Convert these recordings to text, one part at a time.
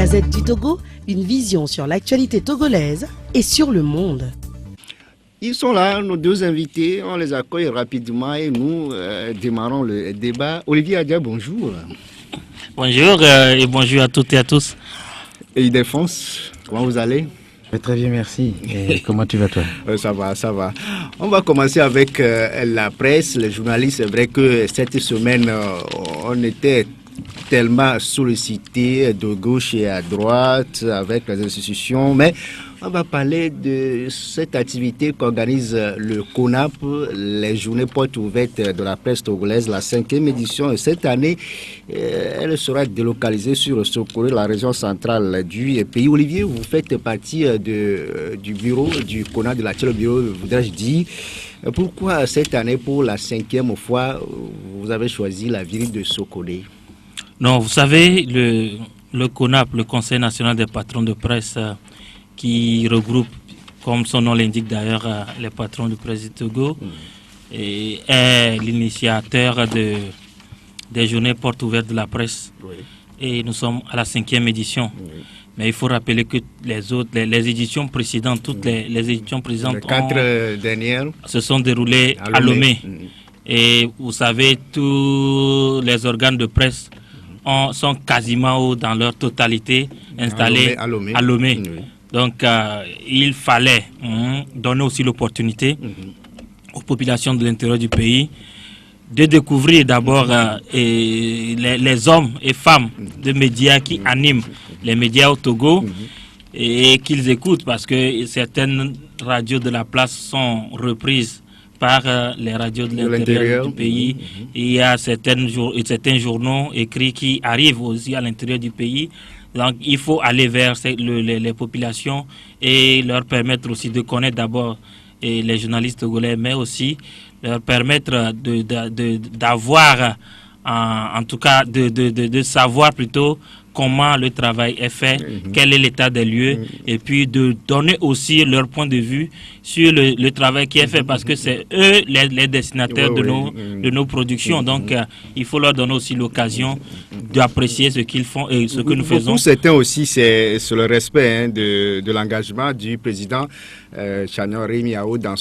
Gazette du Togo, une vision sur l'actualité togolaise et sur le monde. Ils sont là, nos deux invités, on les accueille rapidement et nous démarrons le débat. Olivier Adia, bonjour. Bonjour et bonjour à toutes et à tous. Et Ildefonse, comment vous allez? Très bien, merci. Et comment tu vas, toi? Ça va, ça va. On va commencer avec la presse, les journalistes. C'est vrai que cette semaine, on était tellement sollicités de gauche et à droite avec les institutions, mais on va parler de cette activité qu'organise le CONAP, les journées portes ouvertes de la presse togolaise, la 5e édition. Cette année, elle sera délocalisée sur Sokore, la région centrale du pays. Olivier, vous faites partie du bureau du CONAP, de l'actuel bureau, voudrais-je dire. Pourquoi cette année, pour la 5e fois, vous avez choisi la ville de Sokore? Non, vous savez, le CONAP, le Conseil national des patrons de presse, qui regroupe, comme son nom l'indique d'ailleurs, les patrons de presse du Togo, et est l'initiateur des journées portes ouvertes de la presse. Oui. Et nous sommes à la 5e édition. Oui. Mais il faut rappeler que les éditions précédentes, toutes les éditions précédentes, les 4 dernières, se sont déroulées à Lomé. Et vous savez, tous les organes de presse sont quasiment dans leur totalité installés à Lomé. Oui. Donc, il fallait donner aussi l'opportunité aux populations de l'intérieur du pays de découvrir d'abord les hommes et femmes de médias qui animent les médias au Togo et qu'ils écoutent, parce que certaines radios de la place sont reprises par les radios de l'intérieur du pays. Il y a certains journaux écrits qui arrivent aussi à l'intérieur du pays. Donc, il faut aller vers les populations et leur permettre aussi de connaître d'abord les journalistes togolais, mais aussi leur permettre d'avoir, en tout cas, de savoir plutôt comment le travail est fait, quel est l'état des lieux, et puis de donner aussi leur point de vue sur le travail qui est fait, parce que c'est eux les destinataires de nos productions. Donc, il faut leur donner aussi l'occasion d'apprécier ce qu'ils font et ce que nous faisons. Pour certains aussi, c'est le respect de l'engagement du président Chano Rémiao dans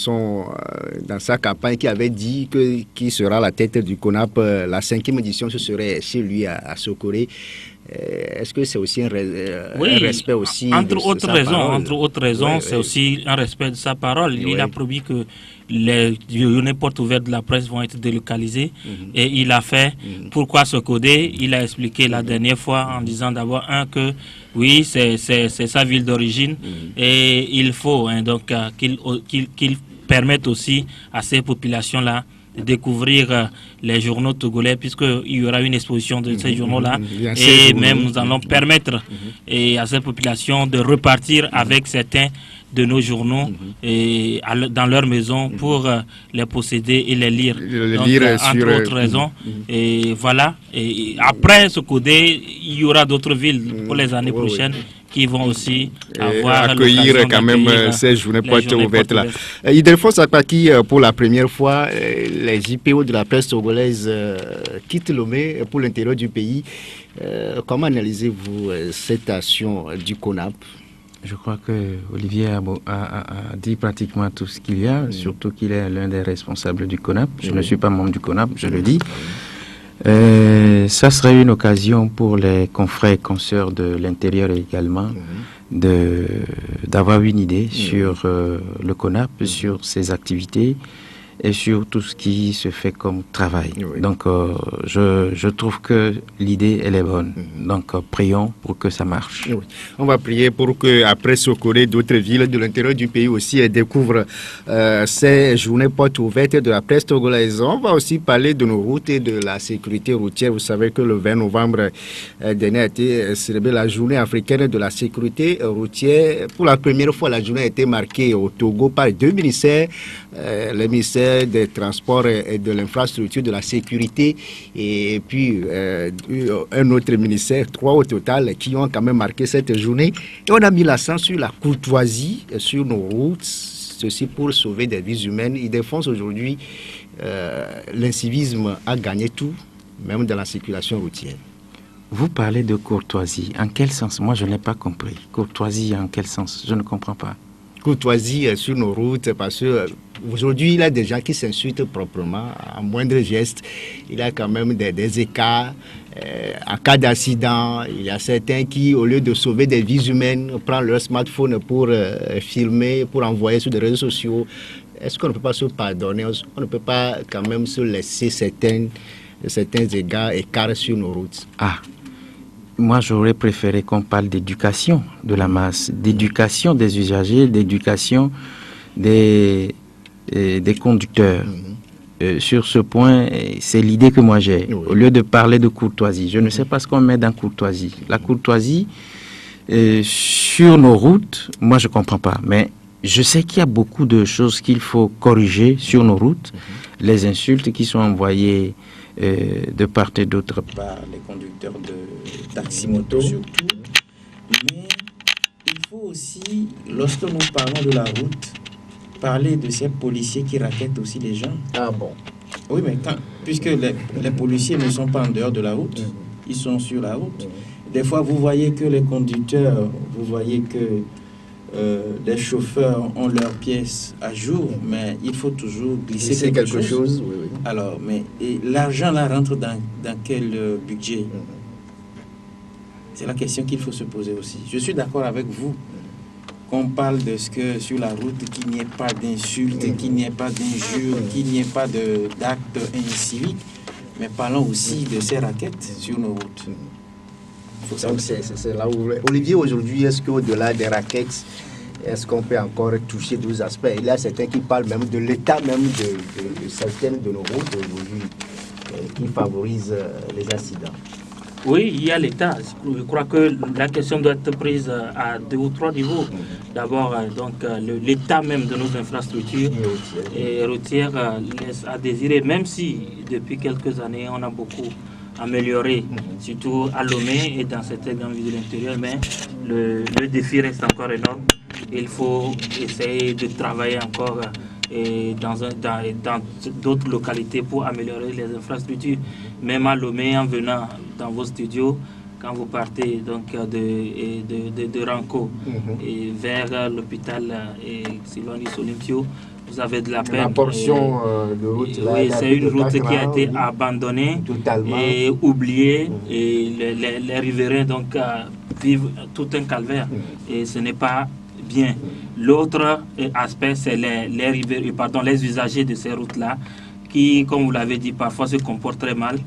sa campagne, qui avait dit qu'il sera à la tête du CONAP. La 5e édition, ce serait chez lui à Sokore. Est-ce que c'est aussi un respect aussi entre autres raisons, c'est aussi un respect de sa parole. Il a promis que les journées portes ouvertes de la presse vont être délocalisées et il a fait. Pourquoi Sokode? Il a expliqué la dernière fois en disant d'abord que oui, c'est sa ville d'origine et il faut donc qu'il permette aussi à ces populations-là de découvrir les journaux togolais, puisqu'il y aura une exposition de ces journaux-là, et même nous allons permettre à cette population de repartir avec certains de nos journaux et dans leur maison pour les posséder et les lire. Entre autres raisons. Et voilà. Et après Sokode, il y aura d'autres villes pour les années prochaines qui vont aussi accueillir quand même ces journées portes ouvertes là. Ildefonse Akpaki, pour la première fois, les JPO de la presse togolaise quittent Lomé pour l'intérieur du pays. Comment analysez-vous cette action du CONAP? Je crois que Olivier a dit pratiquement tout ce qu'il y a, surtout qu'il est l'un des responsables du CONAP. Je ne suis pas membre du CONAP, je le dis. Ça serait une occasion pour les confrères et consoeurs de l'intérieur également d'avoir une idée sur le CONAP, sur ses activités et sur tout ce qui se fait comme travail. Donc je trouve que l'idée elle est bonne. Donc prions pour que ça marche. On va prier pour que après Sokore, d'autres villes de l'intérieur du pays aussi découvrent ces journées portes ouvertes de la presse togolaise. On va aussi parler de nos routes et de la sécurité routière. Vous savez que le 20 novembre dernier a été célébrée la journée africaine de la sécurité routière. Pour la première fois, la journée a été marquée au Togo par 2 ministères, le ministère des Transports et de l'Infrastructure, de la Sécurité, et puis un autre ministère, 3 au total, qui ont quand même marqué cette journée. Et on a mis l'accent sur la courtoisie sur nos routes, ceci pour sauver des vies humaines. Ils défoncent aujourd'hui, l'incivisme a gagné tout, même dans la circulation routière. Vous parlez de courtoisie. En quel sens? Moi, je n'ai pas compris. Courtoisie, en quel sens? Je ne comprends pas. Courtoisie sur nos routes, parce que aujourd'hui, il y a des gens qui s'insultent proprement, à moindre geste. Il y a quand même des écarts. En cas d'accident, il y a certains qui, au lieu de sauver des vies humaines, prennent leur smartphone pour filmer, pour envoyer sur les réseaux sociaux. Est-ce qu'on ne peut pas se pardonner? On ne peut pas quand même se laisser certains écarts sur nos routes? Moi, j'aurais préféré qu'on parle d'éducation de la masse, d'éducation des usagers, d'éducation des conducteurs. Sur ce point, c'est l'idée que moi j'ai. Oui. Au lieu de parler de courtoisie, je ne sais pas ce qu'on met dans courtoisie. La courtoisie, sur nos routes, moi je ne comprends pas. Mais je sais qu'il y a beaucoup de choses qu'il faut corriger sur nos routes. Les insultes qui sont envoyées de part et d'autre par les conducteurs de taxi-moto surtout. Mais il faut aussi, lorsque nous parlons de la route, parler de ces policiers qui raquettent aussi les gens. Ah bon? Oui, mais puisque les policiers ne sont pas en dehors de la route, ils sont sur la route. Des fois, vous voyez que les conducteurs, vous voyez que les chauffeurs ont leurs pièces à jour, mais il faut toujours glisser quelque chose. Oui. Alors, mais l'argent là rentre dans quel budget? C'est la question qu'il faut se poser aussi. Je suis d'accord avec vous qu'on parle de ce que sur la route, qu'il n'y ait pas d'insultes, qu'il n'y ait pas d'injures, qu'il n'y ait pas d'actes inciviques, mais parlons aussi de ces raquettes sur nos routes. Donc c'est là où... Olivier, aujourd'hui, est-ce qu'au-delà des raquettes, est-ce qu'on peut encore toucher d'autres aspects? Il y a certains qui parlent même de l'état même de certaines de nos routes aujourd'hui qui favorisent les accidents. Oui, il y a l'état. Je crois que la question doit être prise à 2 ou 3 niveaux. D'abord, l'état même de nos infrastructures routières laisse à désirer, même si depuis quelques années on a beaucoup amélioré, surtout à Lomé et dans certaines grandes villes de l'intérieur, mais le défi reste encore énorme. Il faut essayer de travailler encore dans d'autres localités pour améliorer les infrastructures. Même à Lomé, en venant dans vos studios, quand vous partez donc de Ranco et vers l'hôpital Sylvanis Olympio, vous avez de la peine. La portion de route, oui, c'est une route qui a été abandonnée et oubliée, et les riverains donc vivent tout un calvaire, et ce n'est pas bien. L'autre aspect, c'est les usagers de ces routes-là qui, comme vous l'avez dit, parfois se comportent très mal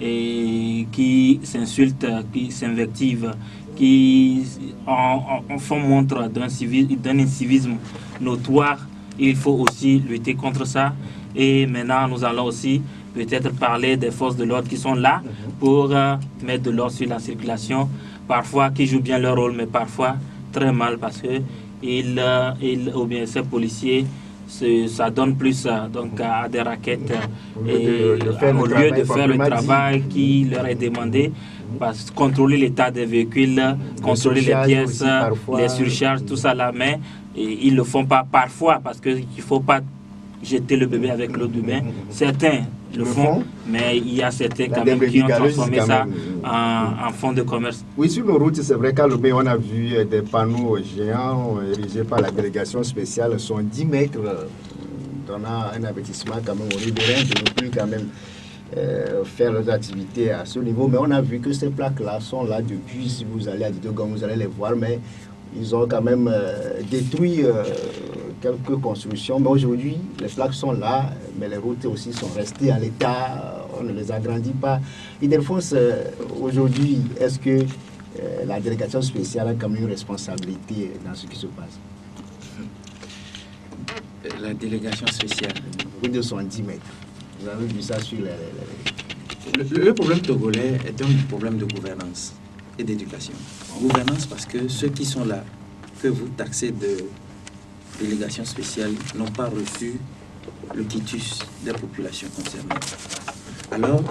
et qui s'insultent, qui s'invectivent, qui font montre d'un incivisme notoire. Il faut aussi lutter contre ça. Et maintenant, nous allons aussi peut-être parler des forces de l'ordre qui sont là pour mettre de l'ordre sur la circulation, parfois qui jouent bien leur rôle, mais parfois très mal, parce que ou bien ces policiers ça donne plus donc à des raquettes au lieu de faire le travail qui leur est demandé, parce que contrôler l'état des véhicules, contrôler les pièces, aussi, les surcharges, tout ça là, mais ils ne le font pas parfois, parce qu'il ne faut pas jeter le bébé avec l'eau du bain. Certains le font, mais il y a certains quand même qui ont transformé ça en fonds de commerce. Oui, sur nos routes, c'est vrai qu'à Lomé, on a vu des panneaux géants érigés par la délégation spéciale, sont 10 mètres, donnant un avertissement quand même aux riverains de ne plus quand même faire leurs activités à ce niveau. Mais on a vu que ces plaques-là sont là depuis, si vous allez à Didogom, vous allez les voir, mais ils ont quand même détruit quelques constructions. Mais aujourd'hui, les plaques sont là, mais les routes aussi sont restées en l'état, on ne les agrandit pas. Ildefonse, aujourd'hui, est-ce que la délégation spéciale a quand même une responsabilité dans ce qui se passe? La délégation spéciale. Oui, de 110 mètres. Vous avez vu ça sur les... Le problème togolais est un problème de gouvernance et d'éducation. Gouvernance parce que ceux qui sont là, que vous taxez de délégation spéciale, n'ont pas reçu le quitus des populations concernées. Alors,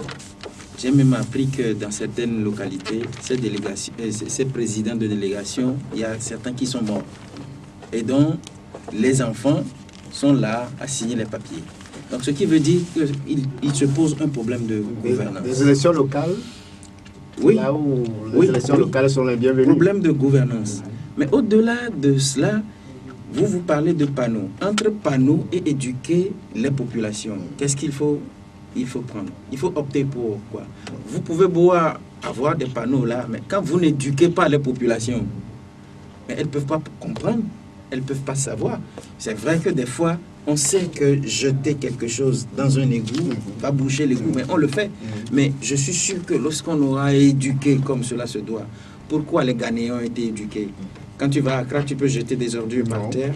j'ai même appris que dans certaines localités, ces présidents de délégation, il y a certains qui sont morts. Et donc, les enfants sont là à signer les papiers. Donc, ce qui veut dire qu'il se pose un problème de gouvernance. Des élections locales? Oui. Là où les élections locales sont les bienvenues. Problème de gouvernance. Mais au-delà de cela, vous parlez de panneaux. Entre panneaux et éduquer les populations, qu'est-ce qu'il faut prendre? Il faut opter pour quoi? Vous pouvez avoir des panneaux là, mais quand vous n'éduquez pas les populations, elles ne peuvent pas comprendre, elles ne peuvent pas savoir. C'est vrai que des fois, on sait que jeter quelque chose dans un égout va boucher l'égout, mais on le fait. Mais je suis sûr que lorsqu'on aura éduqué comme cela se doit, pourquoi les Ghanéens ont été éduqués? Quand tu vas à Accra, tu peux jeter des ordures par terre.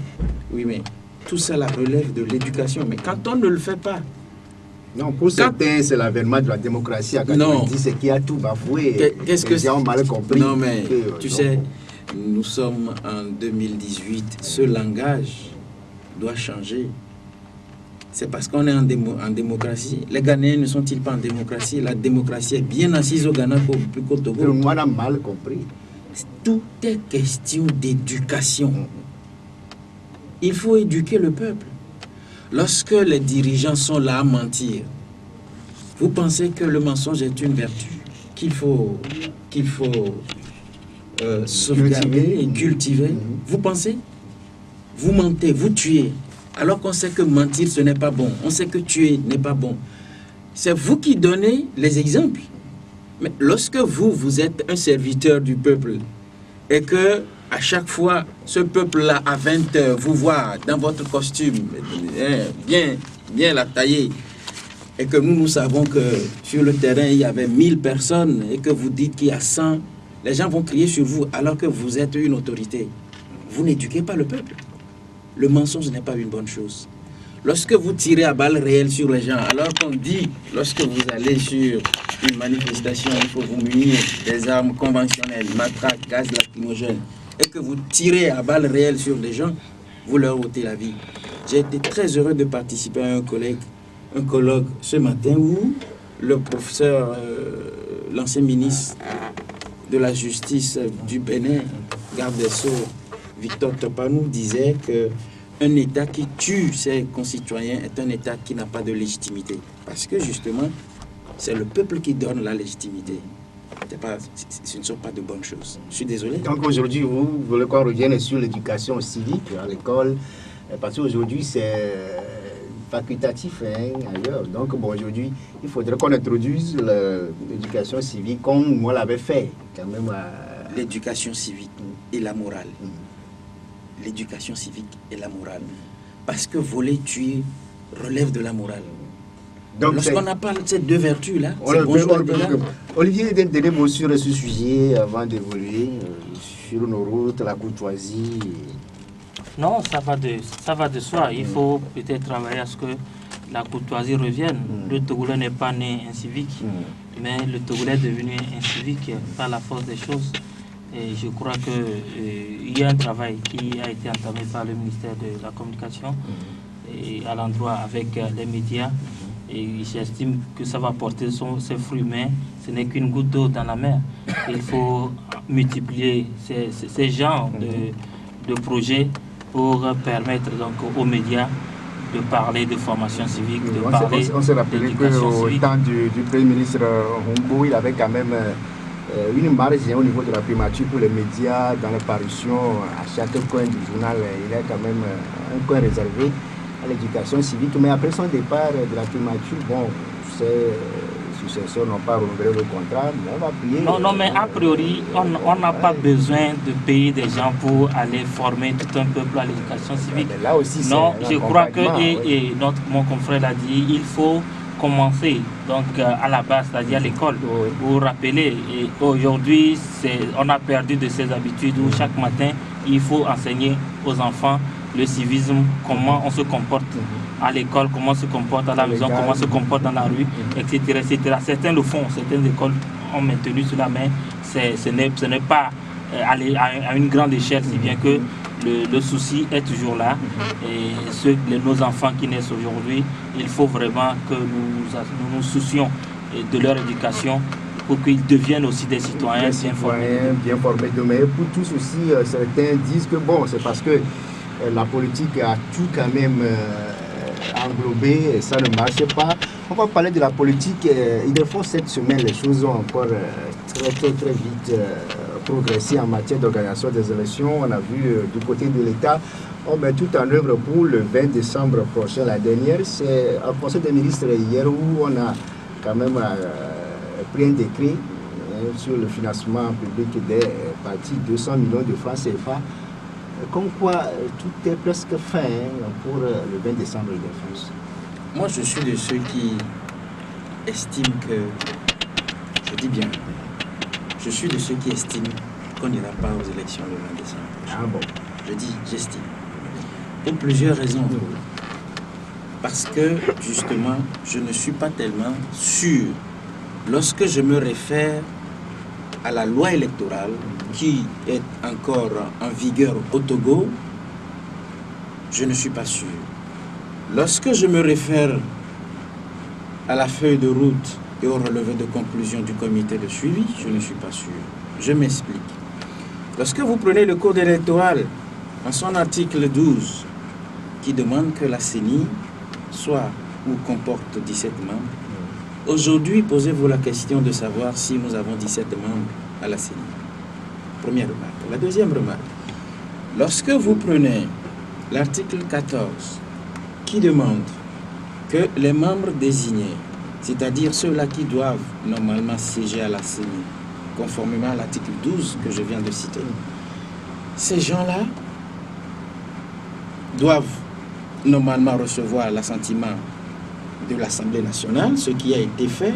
Oui, mais tout ça la relève de l'éducation. Mais quand on ne le fait pas... Non, pour certains, c'est l'avènement de la démocratie à 90, c'est qui a tout bafoué. Qu'est-ce que c'est? Ont mal compris. Non, mais tu sais, nous sommes en 2018. Ce langage doit changer. C'est parce qu'on est en démocratie. Les Ghanéens ne sont-ils pas en démocratie? La démocratie est bien assise au Ghana plus qu'au Togo. Tout le monde a mal compris. Tout est question d'éducation. Il faut éduquer le peuple. Lorsque les dirigeants sont là à mentir, vous pensez que le mensonge est une vertu qu'il faut sauvegarder et cultiver? Vous pensez? Vous mentez, vous tuez. Alors qu'on sait que mentir, ce n'est pas bon. On sait que tuer n'est pas bon. C'est vous qui donnez les exemples. Mais lorsque vous êtes un serviteur du peuple et que à chaque fois, ce peuple-là, à 20 heures, vous voit dans votre costume, bien la taillée, et que nous savons que sur le terrain, il y avait 1000 personnes, et que vous dites qu'il y a 100, les gens vont crier sur vous alors que vous êtes une autorité. Vous n'éduquez pas le peuple. Le mensonge n'est pas une bonne chose. Lorsque vous tirez à balles réelles sur les gens, alors qu'on dit, lorsque vous allez sur une manifestation, il faut vous munir des armes conventionnelles, matraques, gaz lacrymogène, et que vous tirez à balles réelles sur des gens, vous leur ôtez la vie. J'ai été très heureux de participer à un colloque ce matin où le professeur, l'ancien ministre de la Justice du Bénin, garde des Sceaux, Victor Topanou, disait qu'un État qui tue ses concitoyens est un État qui n'a pas de légitimité. Parce que justement, c'est le peuple qui donne la légitimité. Ce ne sont pas de bonnes choses. Je suis désolé. Donc aujourd'hui, vous voulez qu'on revienne sur l'éducation civique à l'école, parce qu'aujourd'hui, c'est facultatif ailleurs. Donc bon, aujourd'hui, il faudrait qu'on introduise l'éducation civique comme on l'avait fait quand même. L'éducation civique et la morale. L'éducation civique et la morale. Parce que voler, tuer relève de la morale. Donc lorsqu'on n'a pas ces deux vertus-là, Olivier, des mots sur ce sujet avant d'évoluer sur nos routes, la courtoisie. Non, ça va de soi. Il faut peut-être travailler à ce que la courtoisie revienne. Le Togolais n'est pas né incivique, mais le Togolais est devenu incivique par la force des choses. Et je crois qu'il y a un travail qui a été entamé par le ministère de la Communication et à l'endroit avec les médias. Et j'estime que ça va porter ses fruits, mais ce n'est qu'une goutte d'eau dans la mer. Il faut multiplier ces genres de projets pour permettre donc aux médias de parler de formation civique, de parler on s'est rappelé qu'au temps du Premier ministre Humbo, il avait quand même une marge au niveau de la primature pour les médias dans l'apparition à chaque coin du journal. Il y a quand même un coin réservé à l'éducation civique, mais après son départ de la primature, bon, ses successeurs n'ont pas renouvelé le contrat, mais on va prier. Non, mais a priori, on n'a pas besoin de payer des gens pour aller former tout un peuple à l'éducation civique. Mais là aussi, non, je crois que, et mon confrère l'a dit, il faut commencer donc à la base, c'est-à-dire à l'école, pour rappeler. Et aujourd'hui, on a perdu de ces habitudes où chaque matin, il faut enseigner aux enfants le civisme, comment on se comporte à l'école, comment on se comporte à la maison, comment on se comporte dans la rue, etc., etc. Certains le font, certaines écoles ont maintenu cela, mais ce n'est pas à une grande échelle, si bien que le souci est toujours là. Et nos enfants qui naissent aujourd'hui, il faut vraiment que nous nous soucions de leur éducation pour qu'ils deviennent aussi des citoyens bien formés. Mais pour tous aussi, certains disent que bon, c'est parce que la politique a tout quand même englobé et ça ne marche pas. On va parler de la politique. Il faut cette semaine, les choses ont encore très vite progressé en matière d'organisation des élections. On a vu du côté de l'État, on met tout en œuvre pour le 20 décembre prochain. La dernière, c'est un conseil des ministres hier où on a quand même pris un décret sur le financement public des partis, 200 millions de francs CFA. Comme quoi, tout est presque fait pour le 20 décembre de France. Moi, je suis de ceux qui estiment que, je dis bien, je suis de ceux qui estiment qu'on n'ira pas aux élections le 20 décembre. Ah bon? Je dis, j'estime. Pour plusieurs raisons. Parce que, justement, je ne suis pas tellement sûr. Lorsque je me réfère à la loi électorale qui est encore en vigueur au Togo, je ne suis pas sûr. Lorsque je me réfère à la feuille de route et au relevé de conclusion du comité de suivi, je ne suis pas sûr. Je m'explique. Lorsque vous prenez le code électoral, en son article 12, qui demande que la CENI soit ou comporte 17 membres, aujourd'hui, posez-vous la question de savoir si nous avons 17 membres à la CENI. Première remarque. La deuxième remarque, lorsque vous prenez l'article 14, qui demande que les membres désignés, c'est-à-dire ceux-là qui doivent normalement siéger à la CENI, conformément à l'article 12 que je viens de citer, ces gens-là doivent normalement recevoir l'assentiment de l'Assemblée nationale, ce qui a été fait.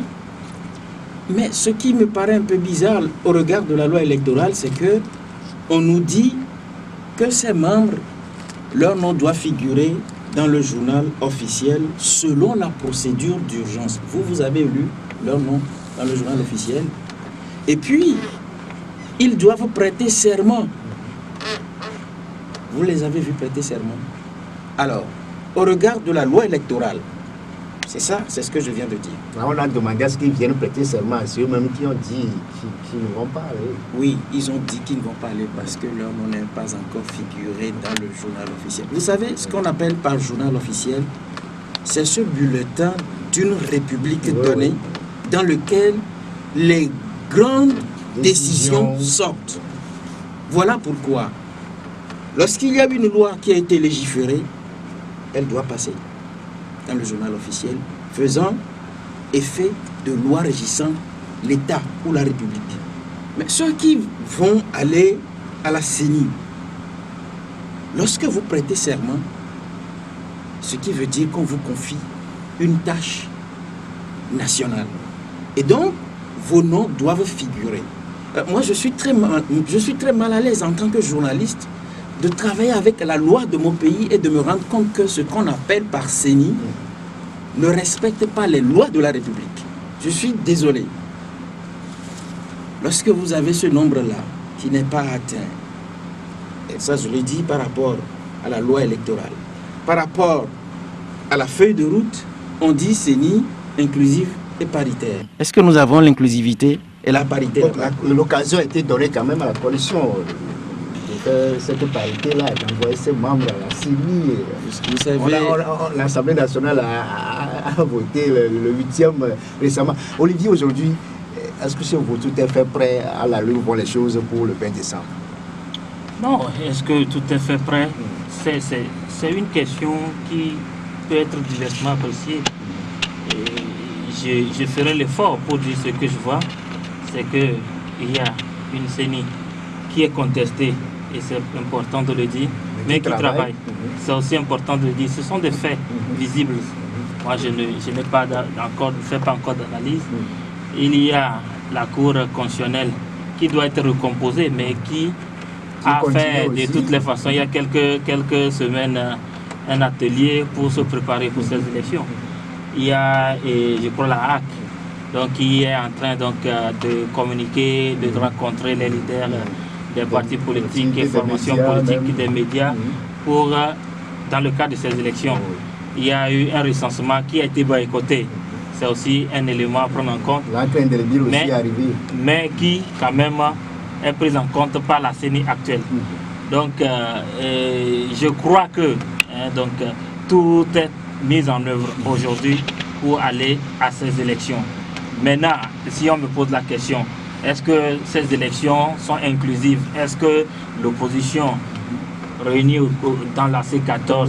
Mais ce qui me paraît un peu bizarre au regard de la loi électorale, c'est que on nous dit que ces membres, leur nom doit figurer dans le journal officiel selon la procédure d'urgence. Vous avez lu leur nom dans le journal officiel. Et puis, ils doivent prêter serment. Vous les avez vus prêter serment? Alors, au regard de la loi électorale, c'est ça, c'est ce que je viens de dire. On a demandé à ce qu'ils viennent prêter serment. C'est eux-mêmes qui ont dit qu'ils ne vont pas aller. Oui, ils ont dit qu'ils ne vont pas aller parce que leur nom n'est pas encore figuré dans le journal officiel. Vous savez, ce qu'on appelle par journal officiel, c'est ce bulletin d'une république donnée dans lequel les grandes décisions sortent. Voilà pourquoi, lorsqu'il y a une loi qui a été légiférée, elle doit passer dans le journal officiel, faisant effet de loi régissant l'État ou la République. Mais ceux qui vont aller à la CENI, lorsque vous prêtez serment, ce qui veut dire qu'on vous confie une tâche nationale. Et donc, vos noms doivent figurer. Moi, je suis très mal à l'aise en tant que journaliste de travailler avec la loi de mon pays et de me rendre compte que ce qu'on appelle par CENI ne respecte pas les lois de la République. Je suis désolé. Lorsque vous avez ce nombre-là qui n'est pas atteint, et ça je le dis par rapport à la loi électorale, par rapport à la feuille de route, on dit CENI inclusive et paritaire. Est-ce que nous avons l'inclusivité et la parité? L'occasion a été donnée quand même à la coalition. Cette parité-là, d'envoyer ses membres à la CENI. Vous savez, l'Assemblée nationale a voté le 8e récemment. Olivier, aujourd'hui, est-ce que chez vous tout est fait prêt à la où vont les choses pour le 20 décembre? Non, est-ce que tout est fait prêt? C'est une question qui peut être diversement appréciée. Je ferai l'effort pour dire ce que je vois. C'est qu'il y a une CENI qui est contestée, et c'est important de le dire, mais qui travaille. C'est aussi important de le dire. Ce sont des faits visibles. Moi, je n'ai pas encore, ne fais pas encore d'analyse. Il y a la Cour constitutionnelle qui doit être recomposée, mais qui a fait de toutes les façons, il y a quelques semaines, un atelier pour se préparer pour ces élections. Il y a, je crois, la HAC, donc, qui est en train de communiquer, de rencontrer les leaders des partis politiques et formations politiques, des médias, pour, dans le cadre de ces élections. Il y a eu un recensement qui a été boycotté. C'est aussi un élément à prendre en compte. Mais qui, quand même, est pris en compte par la CENI actuelle. Donc, je crois que tout est mis en œuvre aujourd'hui pour aller à ces élections. Maintenant, si on me pose la question, Est-ce que ces élections sont inclusives? Est-ce que l'opposition réunie dans la C14,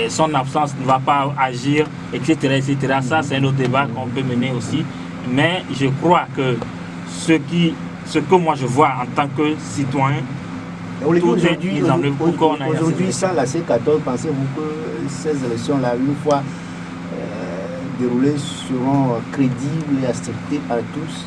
son absence ne va pas agir, etc. etc. Ça, c'est un autre débat qu'on peut mener aussi. Mais je crois que ce que moi je vois en tant que citoyen, aujourd'hui, sans la C14, pensez-vous que ces élections-là, une fois déroulées, seront crédibles et acceptées par tous?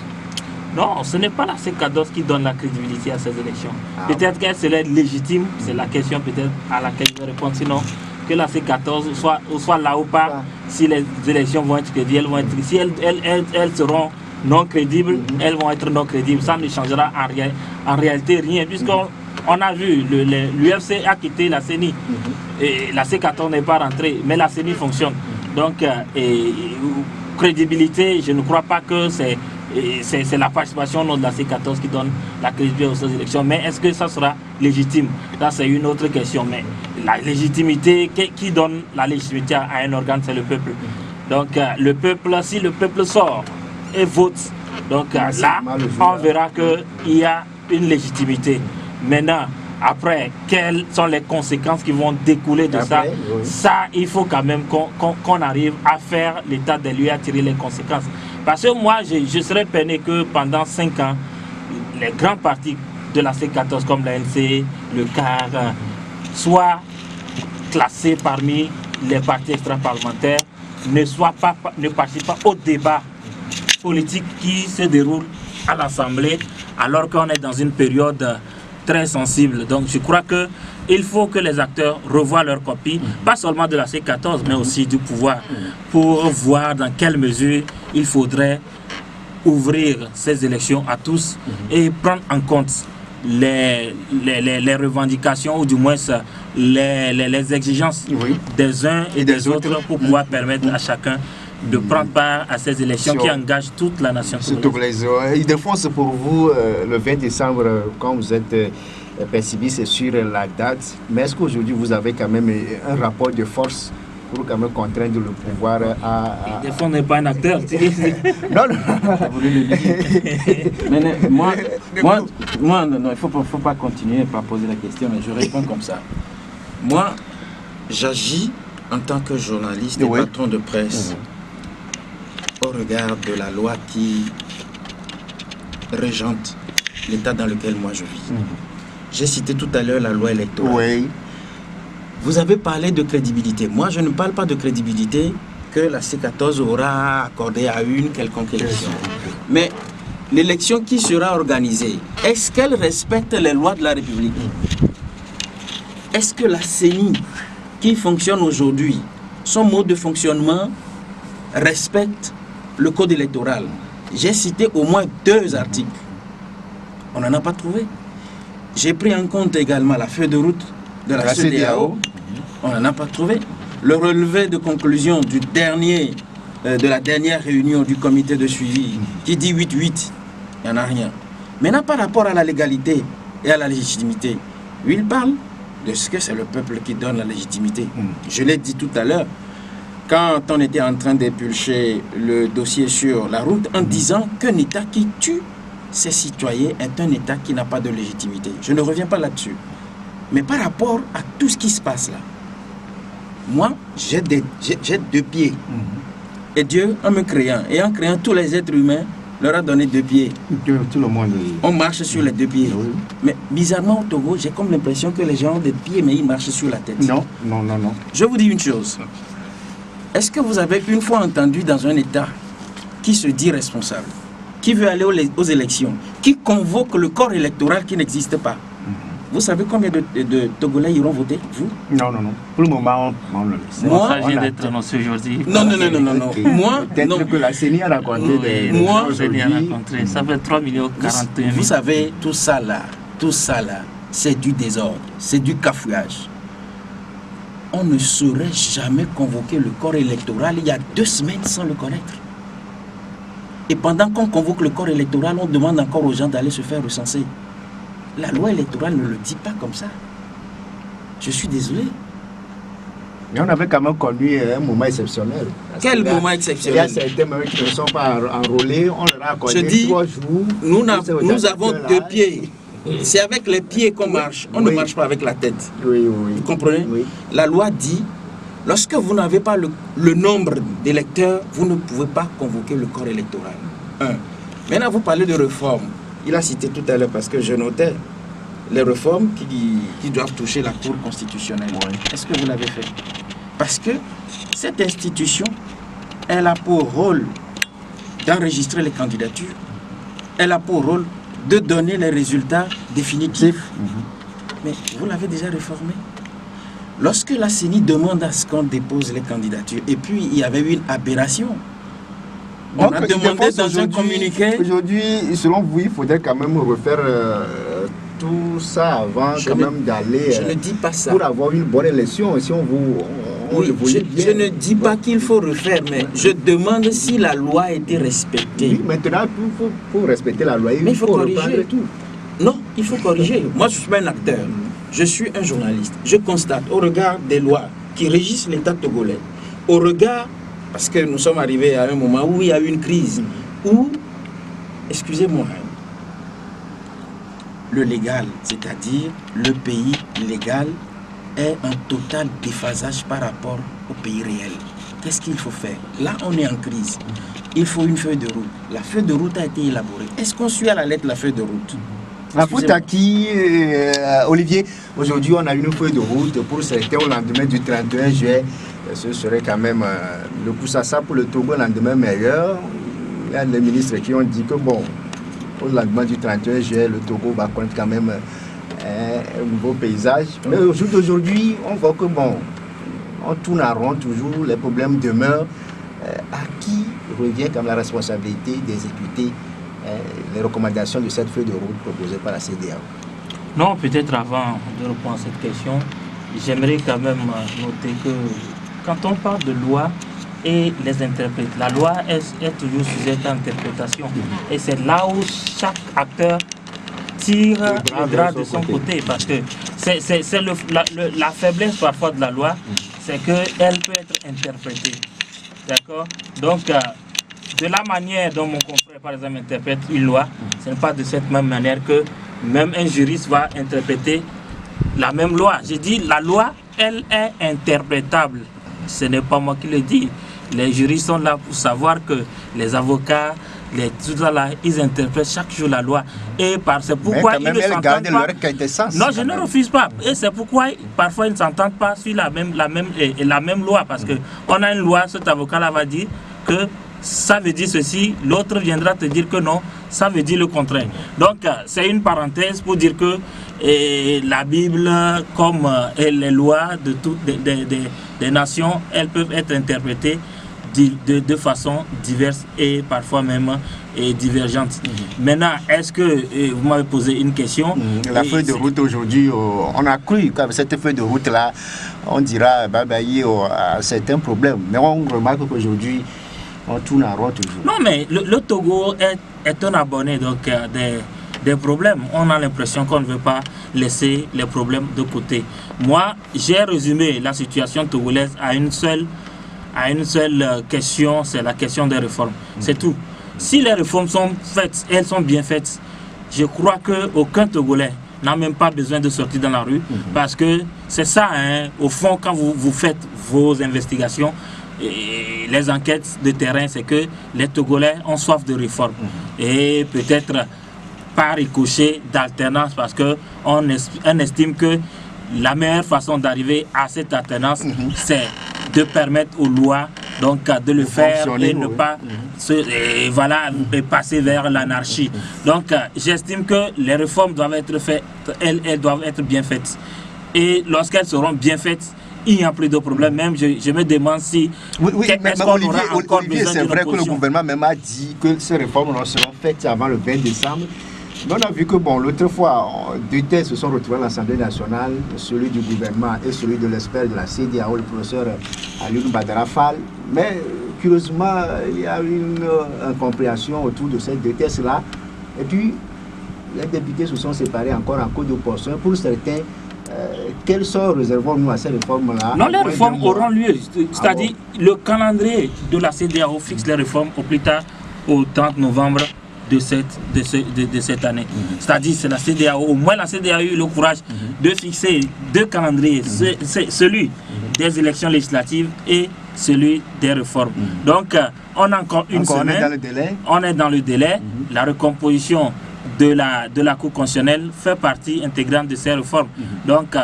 Non, ce n'est pas la C14 qui donne la crédibilité à ces élections. Peut-être qu'elle serait légitime, c'est la question peut-être à laquelle je vais répondre. Sinon, que la C14 soit là ou pas, si les élections vont être crédibles, elles vont être, si elles seront non crédibles, elles vont être non crédibles. Ça ne changera en réalité rien, puisqu'on a vu, l'UFC a quitté la CENI, et la C14 n'est pas rentrée, mais la CENI fonctionne. Donc, crédibilité, je ne crois pas que c'est la participation de la C14 qui donne la crédibilité aux élections. Mais est-ce que ça sera légitime? Ça, c'est une autre question. Mais la légitimité, qui donne la légitimité à un organe, c'est le peuple. Donc, le peuple, si le peuple sort et vote, donc là, on verra qu'il y a une légitimité. Maintenant, après, quelles sont les conséquences qui vont découler de ça? Ça, il faut quand même qu'on arrive à faire l'état des lieux, à tirer les conséquences. Parce que moi, je serais peiné que pendant 5 ans, les grands partis de la C14 comme l'ANC, le CAR, soient classés parmi les partis extra-parlementaires, ne participent pas au débat politique qui se déroule à l'Assemblée, alors qu'on est dans une période très sensible. Donc je crois qu'il faut que les acteurs revoient leur copie, pas seulement de la C14, mais aussi du pouvoir, pour voir dans quelle mesure il faudrait ouvrir ces élections à tous et prendre en compte les revendications, ou du moins les exigences des uns et des autres, pour pouvoir permettre à chacun de prendre part à ces élections qui engagent toute la nation togolaise. Ildefonse, pour vous, le 20 décembre, quand vous êtes pessimiste sur la date, mais est-ce qu'aujourd'hui vous avez quand même un rapport de force pour quand même contraindre le pouvoir à... Ildefonse n'est pas un acteur. Non, mais moi, non, il ne faut pas continuer par poser la question, mais je réponds comme ça. Moi, j'agis en tant que journaliste et patron de presse au regard de la loi qui régente l'état dans lequel moi je vis. J'ai cité tout à l'heure la loi électorale. Vous avez parlé de crédibilité. Moi, je ne parle pas de crédibilité que la C14 aura accordée à une quelconque élection. Mais l'élection qui sera organisée, est-ce qu'elle respecte les lois de la République? Est-ce que la CENI qui fonctionne aujourd'hui, son mode de fonctionnement respecte le code électoral? J'ai cité au moins 2 articles. On n'en a pas trouvé. J'ai pris en compte également la feuille de route de la CEDEAO. On n'en a pas trouvé. Le relevé de conclusion de la dernière réunion du comité de suivi qui dit 8-8, il n'y en a rien. Maintenant, par rapport à la légalité et à la légitimité, il parle de ce que c'est le peuple qui donne la légitimité. Je l'ai dit tout à l'heure, quand on était en train d'épulcher le dossier sur la route, en disant qu'un État qui tue ses citoyens est un État qui n'a pas de légitimité. Je ne reviens pas là-dessus. Mais par rapport à tout ce qui se passe là, moi, j'ai 2 pieds. Et Dieu, en me créant, et en créant tous les êtres humains, leur a donné 2 pieds. Tout le monde. On marche sur les 2 pieds. Mais bizarrement, au Togo, j'ai comme l'impression que les gens ont des pieds, mais ils marchent sur la tête. Non. Je vous dis une chose. Est-ce que vous avez une fois entendu dans un État qui se dit responsable, qui veut aller aux élections, qui convoque le corps électoral qui n'existe pas? Vous savez combien de Togolais iront voter, vous? Non. Pour le moment, on le laisse. Moi, ça vient d'être annoncé aujourd'hui. Non. Moi, peut-être que la CENI a raconté moi, ça fait 3 millions 41 000. Vous savez, tout ça là, c'est du désordre, c'est du cafouillage. On ne saurait jamais convoquer le corps électoral il y a 2 semaines sans le connaître. Et pendant qu'on convoque le corps électoral, on demande encore aux gens d'aller se faire recenser. La loi électorale ne le dit pas comme ça. Je suis désolé. Mais on avait quand même connu un moment exceptionnel. Quel moment exceptionnel? Il y a certains membres qui ne sont pas enrôlés, on leur a accordé 3 jours. Nous avons 2 pieds. C'est avec les pieds qu'on marche. On ne marche pas avec la tête. Vous comprenez? La loi dit, lorsque vous n'avez pas le nombre d'électeurs, vous ne pouvez pas convoquer le corps électoral. Maintenant, vous parlez de réformes. Il a cité tout à l'heure, parce que je notais les réformes qui doivent toucher la Cour constitutionnelle. Est-ce que vous l'avez fait? Parce que cette institution, elle a pour rôle d'enregistrer les candidatures. Elle a pour rôle de donner les résultats définitifs. Mais vous l'avez déjà réformé. Lorsque la CENI demande à ce qu'on dépose les candidatures, et puis il y avait eu une aberration. On a demandé dans un communiqué... Aujourd'hui, selon vous, il faudrait quand même refaire tout ça avant d'aller... Je ne dis pas ça. Pour avoir une bonne élection, si on vous... Je ne dis pas qu'il faut refaire, mais je demande si la loi a été respectée. Oui, maintenant, pour respecter la loi, il faut corriger tout. Non, il faut corriger. Moi, je ne suis pas un acteur. Je suis un journaliste. Je constate, au regard des lois qui régissent l'État togolais, au regard, parce que nous sommes arrivés à un moment où il y a eu une crise, où, excusez-moi, le légal, c'est-à-dire le pays légal, est un total déphasage par rapport au pays réel. Qu'est-ce qu'il faut faire? Là, on est en crise. Il faut une feuille de route. La feuille de route a été élaborée. Est-ce qu'on suit à la lettre la feuille de route? La faute à qui, Olivier? Aujourd'hui, on a une feuille de route pour certains au lendemain du 31 juillet. Ce serait quand même le pouce à ça pour le Togo, le lendemain meilleur. Il y a des ministres qui ont dit que bon, au lendemain du 31 juillet, le Togo va connaître quand même un nouveau paysage. Mais au jour d'aujourd'hui, on voit que bon, on tourne en rond toujours, les problèmes demeurent. À qui revient comme la responsabilité d'exécuter les recommandations de cette feuille de route proposée par la CEDEAO? Non, peut-être avant de répondre à cette question, j'aimerais quand même noter que quand on parle de loi et les interprètes, la loi est toujours sujette à interprétation. Et c'est là où chaque acteur tire le drap de son côté, parce que c'est la faiblesse parfois de la loi, c'est qu'elle peut être interprétée. D'accord? Donc, de la manière dont mon confrère, par exemple, interprète une loi, ce n'est pas de cette même manière que même un juriste va interpréter la même loi. J'ai dit, la loi, elle est interprétable. Ce n'est pas moi qui le dis. Les juristes sont là pour savoir que les avocats, tout ça là, ils interprètent chaque jour la loi. Et c'est pourquoi ils ne s'entendent pas. Non, je ne refuse pas. Et c'est pourquoi parfois ils ne s'entendent pas sur la même loi. Parce qu'on a une loi, cet avocat-là va dire que ça veut dire ceci, l'autre viendra te dire que non, ça veut dire le contraire. Donc c'est une parenthèse pour dire que la Bible, comme les lois de toutes des nations, elles peuvent être interprétées de façon diverse et parfois même divergente. Maintenant, est-ce que vous m'avez posé une question? La feuille de route aujourd'hui, on a cru qu'avec cette feuille de route-là, on dira à certains problèmes. Mais on remarque qu'aujourd'hui, on tourne en rond toujours. Non, mais le Togo est un abonné donc des problèmes. On a l'impression qu'on ne veut pas laisser les problèmes de côté. Moi, j'ai résumé la situation togolaise à une seule question, c'est la question des réformes. C'est tout. Si les réformes sont faites, elles sont bien faites, je crois qu'aucun Togolais n'a même pas besoin de sortir dans la rue, parce que c'est ça, hein, au fond, quand vous faites vos investigations, et les enquêtes de terrain, c'est que les Togolais ont soif de réforme. Et peut-être par ricochet d'alternance, parce qu'on estime que la meilleure façon d'arriver à cette alternance, c'est de permettre aux lois donc de le faire et ne pas passer vers l'anarchie. Donc j'estime que les réformes doivent être faites, elles doivent être bien faites. Et lorsqu'elles seront bien faites, il n'y a plus de problème. Même je me demande si... Olivier, c'est vrai que le gouvernement même a dit que ces réformes seront faites avant le 20 décembre. Mais on a vu que, bon, l'autre fois, 2 textes se sont retrouvés à l'Assemblée nationale, celui du gouvernement et celui de l'expert de la CEDEAO, le professeur Alioune Badara Fall. Mais, curieusement, il y a une incompréhension autour de ces 2 textes-là. Et puis, les députés se sont séparés encore en cause d'opposition. Pour certains, quel sort réservons-nous à ces réformes-là? Non, les réformes auront lieu. C'est-à-dire, le calendrier de la CEDEAO fixe les réformes au plus tard au 30 novembre de cette année. C'est-à-dire, c'est la CEDEAO, au moins la CEDEAO a eu le courage de fixer deux calendriers, celui des élections législatives et celui des réformes. Donc, on a encore une semaine. On est dans le délai. On est dans le délai. La recomposition de la Cour constitutionnelle fait partie intégrante de ces réformes. Donc,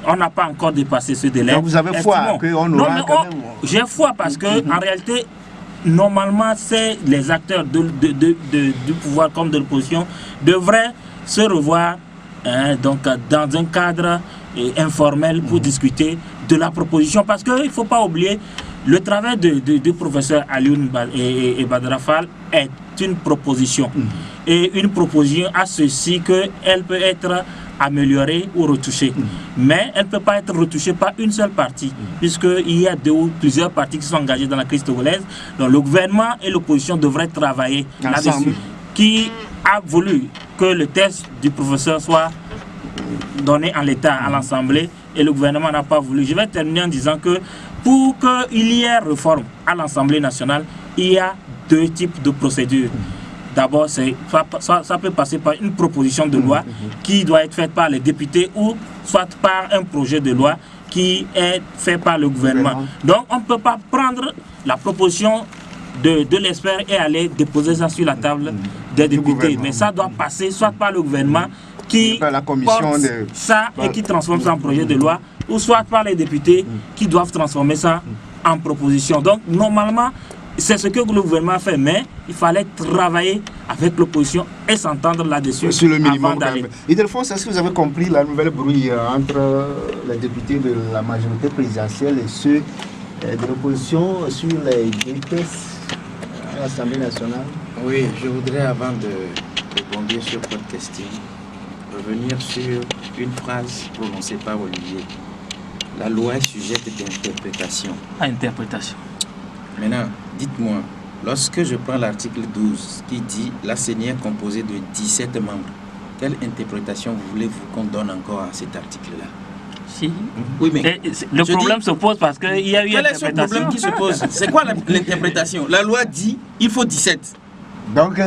on n'a pas encore dépassé ce délai. Donc, vous avez foi qu'on aura quand même... J'ai foi parce que, en réalité, normalement, c'est les acteurs du pouvoir comme de l'opposition devraient se revoir donc, dans un cadre informel pour discuter de la proposition. Parce qu'il ne faut pas oublier, le travail du professeur Alioune et Badara Fall est une proposition. Et une proposition a ceci qu'elle peut être améliorée ou retouchée. Mais elle ne peut pas être retouchée par une seule partie, puisqu'il y a deux ou plusieurs parties qui sont engagées dans la crise togolaise. Donc le gouvernement et l'opposition devraient travailler là-dessus. Qui a voulu que le texte du professeur soit donné en l'état à l'Assemblée et le gouvernement n'a pas voulu. Je vais terminer en disant que pour qu'il y ait réforme à l'Assemblée nationale, il y a deux types de procédures. D'abord, ça peut passer par une proposition de loi qui doit être faite par les députés ou soit par un projet de loi qui est fait par le gouvernement. Donc, on ne peut pas prendre la proposition de l'expert et aller déposer ça sur la table des députés. Mais ça doit passer soit par le gouvernement qui porte ça et qui transforme ça en projet de loi, ou soit par les députés qui doivent transformer ça en proposition. Donc, normalement, c'est ce que le gouvernement a fait, mais il fallait travailler avec l'opposition et s'entendre là-dessus sur le minimum avant d'aller. Ildefonse, est-ce que vous avez compris la nouvelle brouille entre les députés de la majorité présidentielle et ceux de l'opposition sur les députés à l'Assemblée nationale? Oui, je voudrais, avant de rebondir sur votre question, revenir sur une phrase prononcée par Olivier. La loi est sujette d'interprétation. À interprétation. Maintenant, dites-moi, lorsque je prends l'article 12 qui dit la CENI est composée de 17 membres, quelle interprétation voulez-vous qu'on donne encore à cet article-là? Si. Oui, mais le problème se pose parce qu'il y a eu quel est ce problème qui se pose? C'est quoi l'interprétation? La loi dit il faut 17. Donc,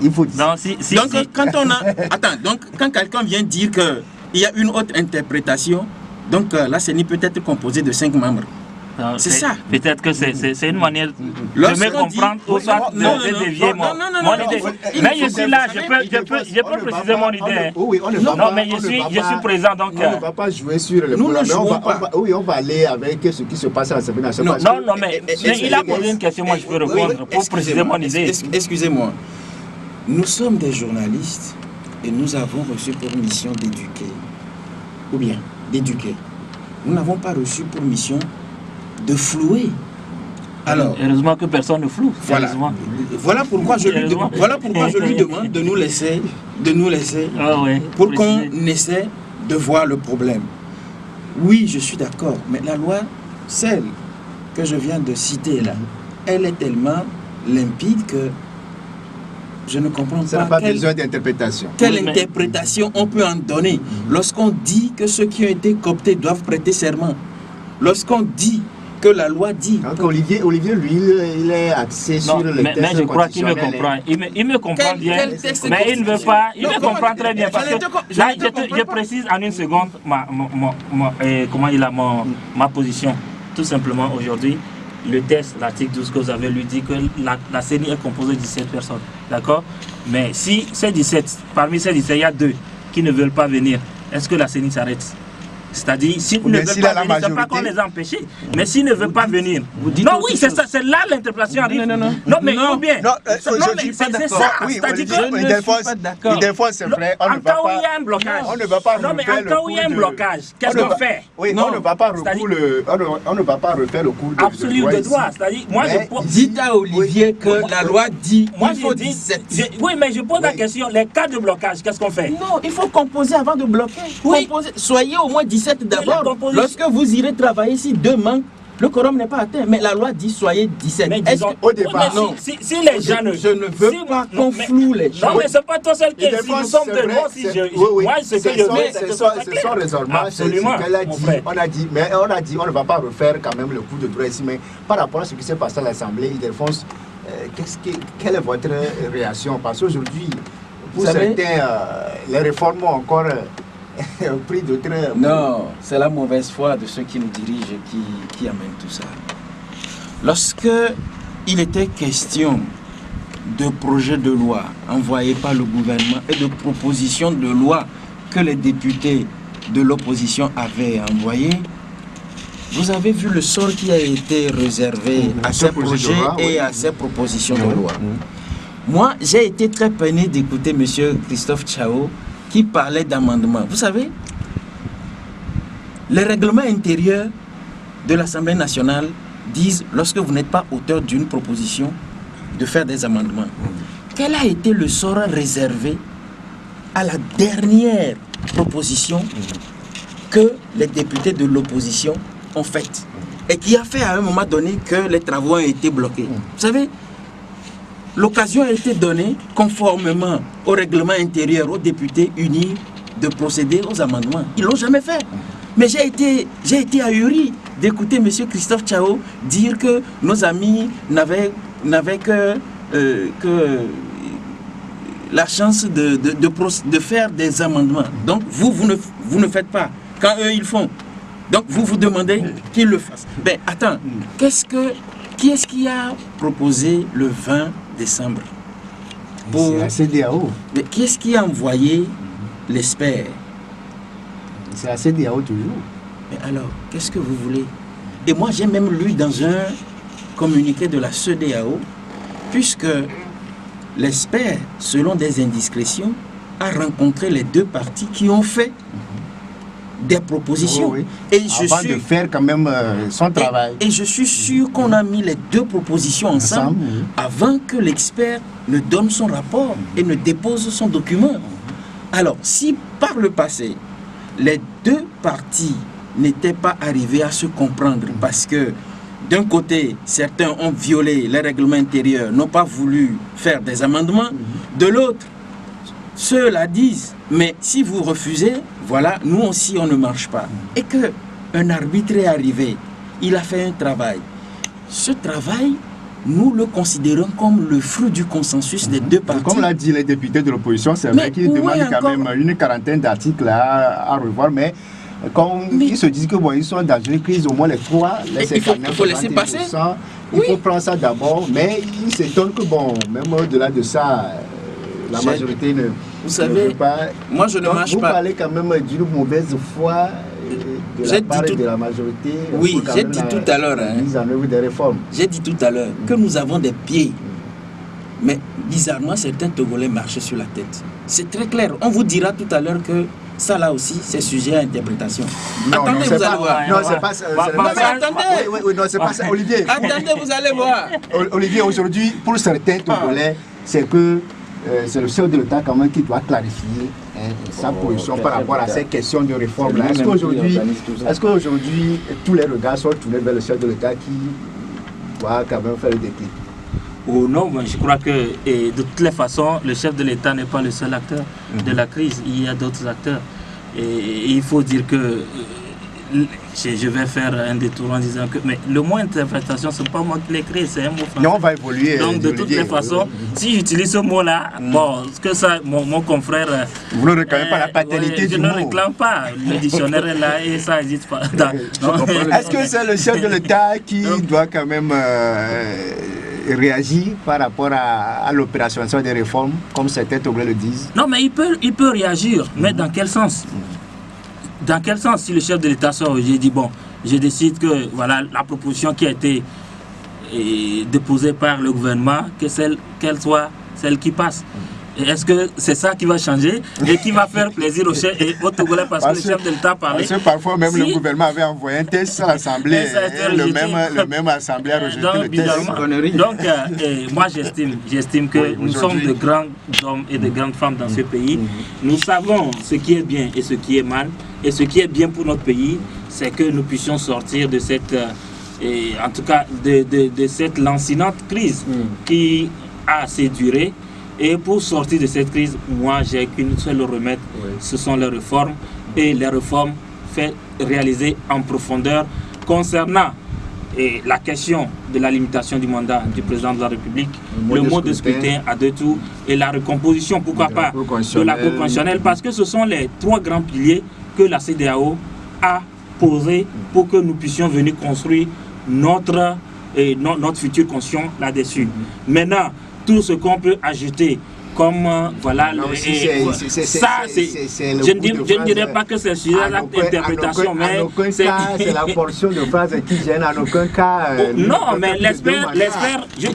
il faut 17. Non, quand on a... Attends, donc quand quelqu'un vient dire qu'il y a une autre interprétation, donc la CENI peut être composée de 5 membres. C'est ça. Peut-être que c'est une manière de me comprendre ou soit de dévier mon idée. Mais je suis là, je peux préciser mon idée. Non, mais je suis présent donc. On ne va pas jouer sur le problème. Oui, on va aller avec ce qui se passe à l'Assemblée nationale. Non, mais il a posé une question, moi je peux répondre pour préciser mon idée. Excusez-moi. Nous sommes des journalistes et nous avons reçu pour mission d'éduquer. Ou bien d'éduquer. Nous n'avons pas reçu pour mission de flouer. Alors, heureusement que personne ne floue. Voilà pourquoi je lui demande de nous laisser pour qu'on essaie de voir le problème. Oui, je suis d'accord, mais la loi, celle que je viens de citer là, elle est tellement limpide que je ne comprends pas besoin d'interprétation. Quelle interprétation on peut en donner lorsqu'on dit que ceux qui ont été cooptés doivent prêter serment, lorsqu'on dit que la loi dit. Donc Olivier, lui, il est axé sur le texte. Mais je crois qu'il me comprend. Il me comprend bien. Mais il ne veut pas. Il me comprend très bien. Parce que là, je précise en une seconde ma position. Tout simplement, aujourd'hui, le texte, l'article 12 que vous avez lui dit que la CENI est composée de 17 personnes. D'accord? Mais si c'est 17, parmi ces 17, il y a 2 qui ne veulent pas venir, est-ce que la CENI s'arrête? C'est-à-dire, s'ils ne veulent pas venir, c'est pas qu'on les a empêchés. Mais s'ils ne veulent pas venir. Non, oui, c'est ça, c'est là l'interprétation arrive. Non, mais bien. Non, mais c'est ça. C'est-à-dire que. Des fois, c'est vrai. En cas où il y a un blocage. On ne va pas refaire. Non, mais en cas où il y a un blocage, qu'est-ce qu'on fait? Oui, on ne va pas refaire le cours de absolu de droit. C'est-à-dire, moi, je. Dites à Olivier que la loi dit. Moi, je dis. Oui, mais je pose la question, les cas de blocage, qu'est-ce qu'on fait? Non, il faut composer avant de bloquer. Soyez au moins 17 d'abord. Lorsque vous irez travailler, si 2 manquent, Le quorum n'est pas atteint, mais la loi dit soyez 17. Mais disons, au départ, non. Si les gens ne... Je ne veux pas qu'on floue les gens. Non, mais c'est pas toi seul qui est. Si nous sommes deux, moi aussi, moi, ce que je veux, c'est que ça soit clair. Son raisonnement, absolument, c'est ce qu'elle a dit. On a dit, on ne va pas refaire quand même le coup de droit ici, mais par rapport à ce qui s'est passé à l'Assemblée, Ildefonse, quelle est votre réaction? Parce qu'aujourd'hui, pour certains, les réformes ont encore pris d'autres... Non, c'est la mauvaise foi de ceux qui nous dirigent qui amènent tout ça. Lorsque il était question de projets de loi envoyés par le gouvernement et de propositions de loi que les députés de l'opposition avaient envoyées, vous avez vu le sort qui a été réservé à ces projets et à ces propositions de loi. Moi, j'ai été très peiné d'écouter M. Christophe Tchao qui parlait d'amendements. Vous savez, les règlements intérieurs de l'Assemblée nationale disent, lorsque vous n'êtes pas auteur d'une proposition, de faire des amendements. Quel a été le sort réservé à la dernière proposition que les députés de l'opposition ont faite et qui a fait à un moment donné que les travaux ont été bloqués? Vous savez, l'occasion a été donnée, conformément au règlement intérieur, aux députés unis de procéder aux amendements. Ils ne l'ont jamais fait. Mais j'ai été ahuri d'écouter M. Christophe Tchao dire que nos amis n'avaient que la chance de faire des amendements. Donc vous ne faites pas. Quand eux, ils font. Donc vous demandez qu'ils le fassent. Ben attends, qui est-ce qui a proposé le 20 décembre C'est la CEDEAO. Mais qui est-ce qui a envoyé l'expert? C'est la CEDEAO toujours. Mais alors, qu'est-ce que vous voulez? Et moi, j'ai même lu dans un communiqué de la CEDEAO, puisque l'expert, selon des indiscrétions, a rencontré les deux parties qui ont fait des propositions. Et avant de faire quand même son travail. Et je suis sûr qu'on a mis les deux propositions ensemble avant que l'expert ne donne son rapport et ne dépose son document. Alors, si par le passé, les deux parties n'étaient pas arrivées à se comprendre parce que d'un côté, certains ont violé les règlements intérieurs, n'ont pas voulu faire des amendements, de l'autre, ceux-là disent, mais si vous refusez, voilà, nous aussi on ne marche pas. Et qu'un arbitre est arrivé, il a fait un travail. Ce travail, nous le considérons comme le fruit du consensus des deux parties. Comme l'a dit les députés de l'opposition, c'est vrai qu'ils demandent quand même une quarantaine d'articles à revoir, mais quand ils se disent que bon, ils sont dans une crise, au moins les trois, il faut laisser passer. Il faut prendre ça d'abord, mais ils s'étonnent que bon, même au-delà de ça, la majorité ne veut pas. Moi je ne marche pas. Vous parlez quand même d'une mauvaise foi de la part de la majorité. Oui, j'ai dit tout à l'heure. Mise en œuvre des réformes. J'ai dit tout à l'heure que nous avons des pieds. Mais bizarrement, certains Togolais marchent sur la tête. C'est très clair. On vous dira tout à l'heure que ça là aussi, c'est sujet à interprétation. Non, attendez, vous allez voir. Non, c'est pas ça. Attendez. Non, c'est pas ça, Olivier. Attendez, vous allez voir. Olivier, aujourd'hui, pour certains Togolais, c'est que c'est le chef de l'État quand même qui doit clarifier sa position par rapport à ces questions de réforme. Est-ce qu'aujourd'hui, tous les regards sont tournés vers le chef de l'État qui doit quand même faire le déclic? Oh non, mais je crois que de toutes les façons, le chef de l'État n'est pas le seul acteur de la crise. Il y a d'autres acteurs. Et il faut dire que je vais faire un détour en disant que mais le mot interprétation, ce n'est pas moi qui l'ai créé, c'est un mot français. Non, on va évoluer. Donc de toutes les façons, si j'utilise ce mot-là, bon, ce que ça, mon confrère... Vous ne réclamez pas la paternité du mot. Je ne réclame pas. Le dictionnaire est là et ça n'existe pas. Est-ce que c'est le chef de l'État qui doit quand même réagir par rapport à l'opérationnalisation des réformes, comme certains Togolais le disent? Non, mais il peut réagir, mais dans quel sens? Dans quel sens, si le chef de l'État sort et dit bon, je décide que voilà la proposition qui a été déposée par le gouvernement, qu'elle soit celle qui passe. Est-ce que c'est ça qui va changer et qui va faire plaisir aux chefs et aux Togolais parce que le chef de l'État parlait? Parce que parfois même le gouvernement avait envoyé un test à l'Assemblée et le même Assemblée a rejeté le test. Donc moi j'estime que nous sommes de grands hommes et de grandes femmes dans ce pays. Nous savons ce qui est bien et ce qui est mal. Et ce qui est bien pour notre pays, c'est que nous puissions sortir de cette et en tout cas de cette lancinante crise qui a assez duré. Et pour sortir de cette crise, moi j'ai qu'une seule remède, ce sont les réformes, et les réformes réalisées en profondeur concernant la question de la limitation du mandat du président de la République, le mode de scrutin à 2 tours et la recomposition, pourquoi pas, de la Cour constitutionnelle, parce que ce sont les 3 grands piliers que la CEDEAO a posés pour que nous puissions venir construire notre future constitution là-dessus. Maintenant, tout ce qu'on peut ajouter comme voilà, je ne dirais pas que c'est sujet d'interprétation, mais c'est la portion de phrase qui gêne, en aucun cas. Non, mais l'espère,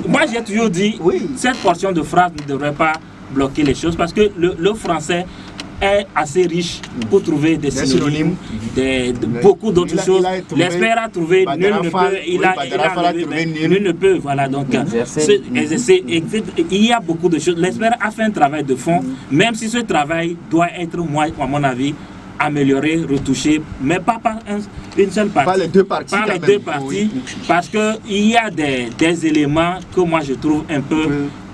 moi j'ai toujours dit, cette portion de phrase ne devrait pas bloquer les choses, parce que le français est assez riche pour trouver des synonymes, beaucoup d'autres choses. L'espère a trouvé, nul ne peut, nul ne peut, voilà, donc il y a beaucoup de choses. L'espère a fait un travail de fond, même si ce travail doit être, moi, à mon avis, amélioré, retouché, mais pas par une seule partie. Pas les deux parties. Pas les deux parties, parce qu'il y a des éléments que moi je trouve un peu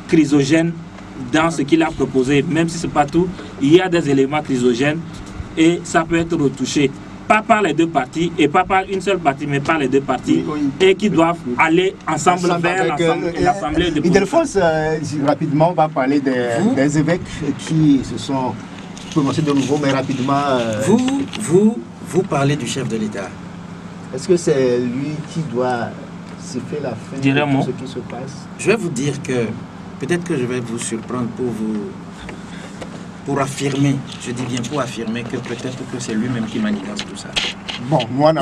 chrysogènes dans ce qu'il a proposé, même si ce n'est pas tout, il y a des éléments chrysogènes et ça peut être retouché. Pas par les deux parties et pas par une seule partie, mais par les deux parties et qui doivent aller ensemble vers l'Assemblée de Ildefonse, rapidement, on va parler des évêques qui se sont prononcés de nouveau, mais rapidement. Vous parlez du chef de l'État. Est-ce que c'est lui qui doit siffler la fin de tout ce qui se passe? Je vais vous dire que peut-être que je vais vous surprendre pour affirmer, je dis bien pour affirmer que peut-être que c'est lui-même qui manigance tout ça. Bon, nous on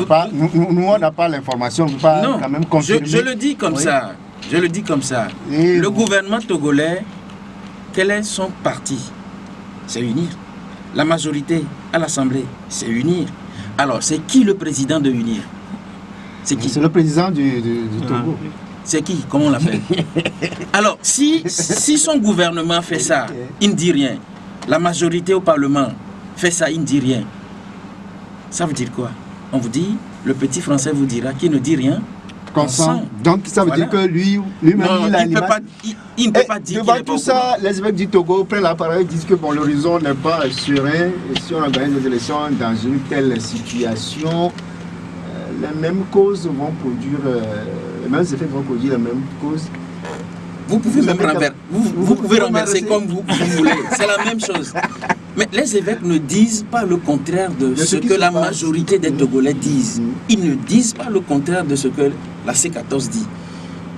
n'a pas l'information, on ne peut pas quand même confirmer. Je le dis comme ça. Je le dis comme ça. Et le gouvernement togolais, quel est son parti? C'est unir. La majorité à l'Assemblée, c'est unir. Alors, c'est qui le président de unir? C'est qui? C'est le président du Togo. C'est qui? Comment on l'appelle? Alors, si son gouvernement fait ça, il ne dit rien. La majorité au Parlement fait ça, il ne dit rien. Ça veut dire quoi? On vous dit, le petit français vous dira qu'il ne dit rien. Consent. Donc ça veut dire que lui-même, il ne peut pas dire. Devant tout ça, les évêques du Togo prennent la parole et disent que bon, l'horizon n'est pas serein. Et si on organise des élections dans une telle situation, les mêmes causes vont produire, les mêmes effets vont produire les mêmes causes. Vous pouvez même renverser comme vous voulez. C'est la même chose. Mais les évêques ne disent pas le contraire de ce que la majorité des Togolais disent. Ils ne disent pas le contraire de ce que la C14 dit.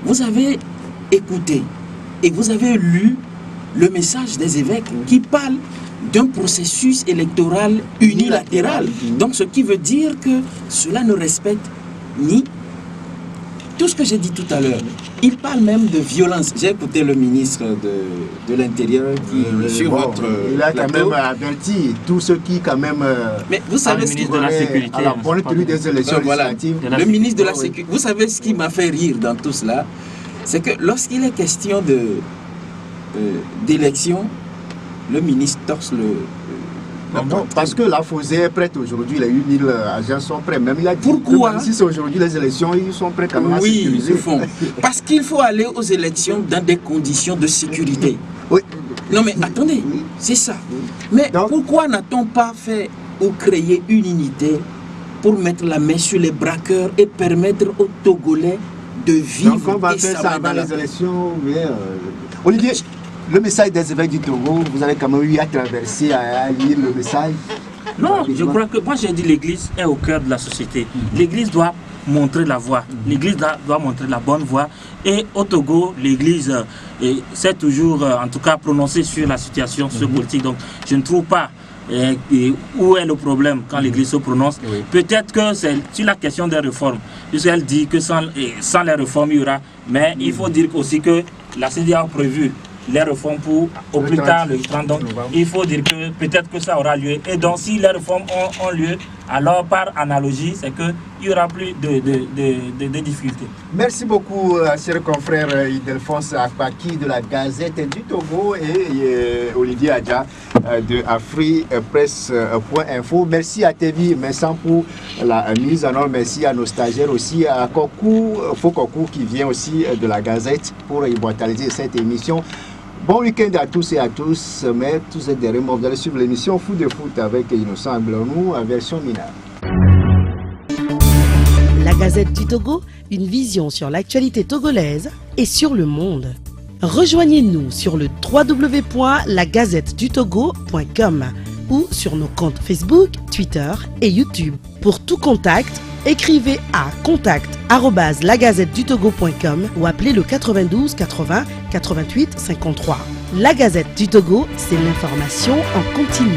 Vous avez écouté et vous avez lu le message des évêques qui parle d'un processus électoral unilatéral. Donc ce qui veut dire que cela ne respecte ni tout ce que j'ai dit tout à l'heure. Il parle même de violence. J'ai écouté le ministre de l'Intérieur qui, sur votre il a quand même averti tous ceux qui quand même... Mais vous savez ce qui... de la sécurité. À la bonne tenue des élections législatives. Le ministre de la Sécurité. Vous savez ce qui m'a fait rire dans tout cela? C'est que lorsqu'il est question d'élection, le ministre torse le... Non, parce que la Fosée est prête aujourd'hui, les 8000 agents sont prêts. Même il a dit pourquoi? Si c'est aujourd'hui les élections, ils sont prêts quand même à sécuriser. Ils le font. Parce qu'il faut aller aux élections dans des conditions de sécurité. Oui. Non mais attendez, c'est ça. Mais donc, pourquoi n'a-t-on pas fait ou créé une unité pour mettre la main sur les braqueurs et permettre aux Togolais de vivre? Donc on va faire ça avant les élections. Olivier, le message des évêques du Togo, vous avez quand même eu à traverser, à lire le message? Non, je crois que moi j'ai dit l'église est au cœur de la société. L'église doit montrer la voie. L'église doit montrer la bonne voie. Et au Togo, l'église s'est toujours, en tout cas, prononcée sur la situation politique. Donc je ne trouve pas où est le problème quand l'église se prononce. Peut-être que c'est sur la question des réformes. Puisqu'elle dit que sans les réformes, il y aura. Mais il faut dire aussi que la CEDEAO a prévu les réformes pour au plus tard le 30. Donc il faut dire que peut-être que ça aura lieu. Et donc si les réformes ont lieu, alors par analogie, c'est qu'il n'y aura plus de difficultés. Merci beaucoup, cher confrère Ildefonse Akpaki de la Gazette du Togo et Olivier Adja de afripresse.info. Merci à Tevi Vincent pour la mise en ordre. Merci à nos stagiaires aussi, à Fokoku qui vient aussi de la Gazette pour immortaliser cette émission. Bon week-end à tous et à tous, mais tous êtes derrière moi. Vous allez suivre l'émission Foot de Foot avec Innocent Ablanou en version minable. La Gazette du Togo, une vision sur l'actualité togolaise et sur le monde. Rejoignez-nous sur le www.lagazettedutogo.com ou sur nos comptes Facebook, Twitter et YouTube. Pour tout contact, écrivez à contact@lagazettedutogo.com ou appelez le 92 80 88 53. La Gazette du Togo, c'est l'information en continu.